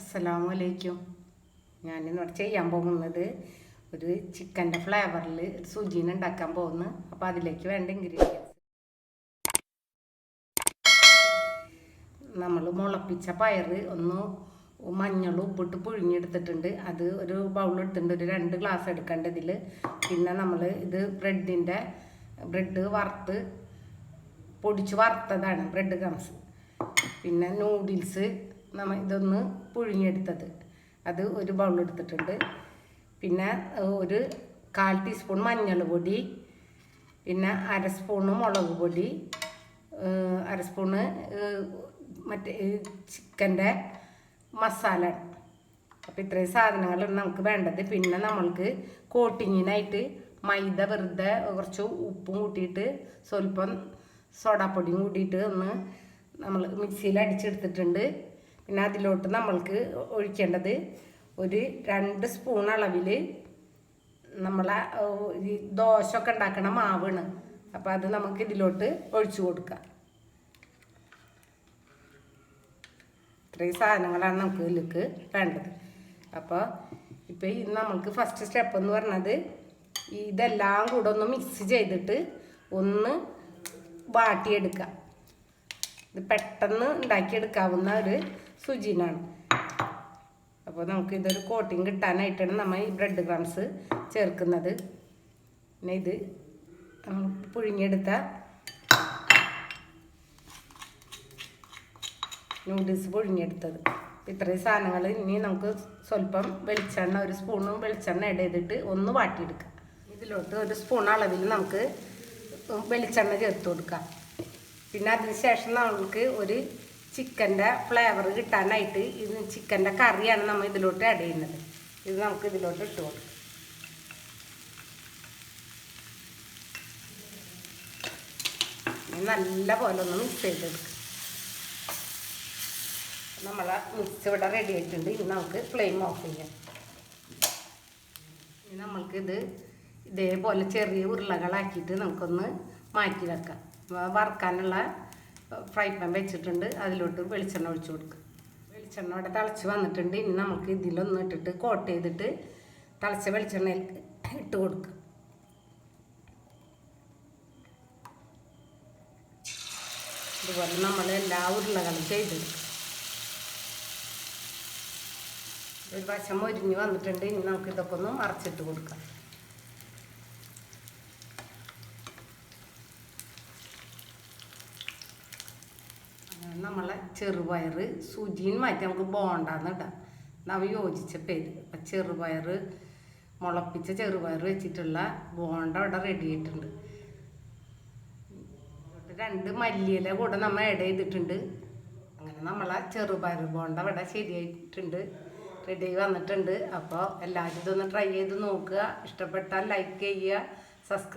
അസ്സലാമലൈക്കും. ഞാനിന്നിവിടെ ചെയ്യാൻ പോകുന്നത് ഒരു ചിക്കൻ്റെ ഫ്ലേവറിൽ സുജീന ഉണ്ടാക്കാൻ പോകുന്നു. അപ്പോൾ അതിലേക്ക് വേണ്ട ഇൻഗ്രീഡിയൻസ് നമ്മൾ മുളപ്പിച്ച പയർ ഒന്ന് മഞ്ഞളും ഉപ്പിട്ട് പുഴുങ്ങിയെടുത്തിട്ടുണ്ട്. അത് ഒരു ബൗൾ എടുത്തിട്ടുണ്ട്. ഒരു 2 ഗ്ലാസ് എടുക്കേണ്ടതിൽ. പിന്നെ നമ്മൾ ഇത് ബ്രെഡ് വറുത്ത് പൊടിച്ച് വറുത്തതാണ് ബ്രെഡ് ക്രംസ്. പിന്നെ നൂഡിൽസ് ഇതൊന്ന് പുഴുങ്ങിയെടുത്തത് അത് ഒരു ബൗൾ എടുത്തിട്ടുണ്ട്. പിന്നെ ഒരു 1/4 ടീസ്പൂൺ മഞ്ഞൾ പൊടി, പിന്നെ 1/2 സ്പൂണ് മുളക് പൊടി, 1/2 സ്പൂണ് മറ്റേ ചിക്കൻ്റെ മസാല. അപ്പോൾ ഇത്രയും സാധനങ്ങളാണ് നമുക്ക് വേണ്ടത്. പിന്നെ നമ്മൾക്ക് കോട്ടിങ്ങിനായിട്ട് മൈദ വെറുതെ കുറച്ച് ഉപ്പും കൂട്ടിയിട്ട് സ്വല്പം സോഡാപ്പൊടിയും കൂട്ടിയിട്ട് ഒന്ന് നമ്മൾ മിക്സിയിൽ അടിച്ചെടുത്തിട്ടുണ്ട്. പിന്നെ അതിലോട്ട് നമ്മൾക്ക് ഒഴിക്കേണ്ടത് ഒരു 2 സ്പൂൺ അളവിൽ നമ്മളെ ഈ ദോശയൊക്കെ ഉണ്ടാക്കണ മാവാണ്. അപ്പോൾ അത് നമുക്ക് ഇതിലോട്ട് ഒഴിച്ചു കൊടുക്കാം. ഇത്രയും സാധനങ്ങളാണ് നമുക്ക് ഇതിലേക്ക് വേണ്ടത്. അപ്പോൾ ഇപ്പോൾ നമ്മൾക്ക് ഫസ്റ്റ് സ്റ്റെപ്പ് എന്ന് പറഞ്ഞത് ഇതെല്ലാം കൂടെ ഒന്ന് മിക്സ് ചെയ്തിട്ട് ഒന്ന് വാട്ടിയെടുക്കാം. ഇത് പെട്ടെന്ന് ഉണ്ടാക്കിയെടുക്കാവുന്ന ഒരു സുജീനാണ്. അപ്പോൾ നമുക്ക് ഇതൊരു കോട്ടിങ് കിട്ടാനായിട്ടാണ് നമ്മൾ ഈ ബ്രെഡ് ക്രംസ് ചേർക്കുന്നത്. പിന്നെ ഇത് പുഴുങ്ങിയെടുത്ത നൂഡിൽസ് പുഴുങ്ങിയെടുത്തത്. ഇത്രയും സാധനങ്ങൾ ഇനി നമുക്ക് സ്വല്പം വെളിച്ചെണ്ണ, ഒരു സ്പൂണ് വെളിച്ചെണ്ണ ആഡ് ചെയ്തിട്ട് ഒന്ന് വാട്ടിയെടുക്കാം. ഇതിലോട്ട് ഒരു സ്പൂൺ അളവിൽ നമുക്ക് വെളിച്ചെണ്ണ ചേർത്ത് കൊടുക്കാം. പിന്നെ അതിന് ശേഷം നമുക്ക് ഒരു ചിക്കൻ്റെ ഫ്ലേവർ കിട്ടാനായിട്ട് ഇത് ചിക്കൻ്റെ കറിയാണ് നമ്മൾ ഇതിലോട്ട് ആഡ് ചെയ്യുന്നത്. ഇത് നമുക്ക് ഇതിലോട്ട് ഇട്ട് കൊടുക്കാം. നല്ല പോലെ ഒന്ന് മിക്സ് ചെയ്തെടുക്കുക. നമ്മളെ മിക്സ് ഇവിടെ റെഡി ആയിട്ടുണ്ട്. ഇനി നമുക്ക് ഫ്ലെയിം ഓഫ് ചെയ്യാം. ഇനി നമ്മൾക്കിത് ഇതേപോലെ ചെറിയ ഉരുളകളാക്കിയിട്ട് നമുക്കൊന്ന് മാറ്റി വെക്കാം. വറുക്കാനുള്ള ഫ്രൈ പാൻ വെച്ചിട്ടുണ്ട്. അതിലോട്ട് വെളിച്ചെണ്ണ ഒഴിച്ചു കൊടുക്കുക. വെളിച്ചെണ്ണ ഇവിടെ തിളച്ച് വന്നിട്ടുണ്ട്. ഇനി നമുക്ക് ഇതിലൊന്ന് ഇട്ടിട്ട് കോട്ട് ചെയ്തിട്ട് തിളച്ച വെളിച്ചെണ്ണയിൽ ഇട്ട് കൊടുക്കുക. ഇതുപോലെ നമ്മൾ എല്ലാ ഉരുളകളും ചെയ്തെടുക്കുക. ഒരു വശം മൊരിഞ്ഞ് വന്നിട്ടുണ്ട്. ഇനി നമുക്ക് ഇതൊക്കെ ഒന്ന് മറച്ചിട്ട് കൊടുക്കാം. നമ്മളെ ചെറുപയർ സുജീൻ മാറ്റി നമുക്ക് ബോണ്ടാന്ന് ഇടാം. നവ യോജിച്ച പേര്. അപ്പം ചെറുപയർ, മുളപ്പിച്ച ചെറുപയർ വെച്ചിട്ടുള്ള ബോണ്ട ഇവിടെ റെഡി ആയിട്ടുണ്ട്. 2 മല്ലിയില കൂടെ നമ്മൾ ആഡ് ചെയ്തിട്ടുണ്ട്. അങ്ങനെ നമ്മളെ ചെറുപയർ ബോണ്ട ഇവിടെ ശരിയായിട്ടുണ്ട്, റെഡി ആയി വന്നിട്ടുണ്ട്. അപ്പോൾ എല്ലാവരും ഇതൊന്ന് ട്രൈ ചെയ്ത് നോക്കുക. ഇഷ്ടപ്പെട്ടാൽ ലൈക്ക് ചെയ്യുക, സബ്സ്ക്രൈബ്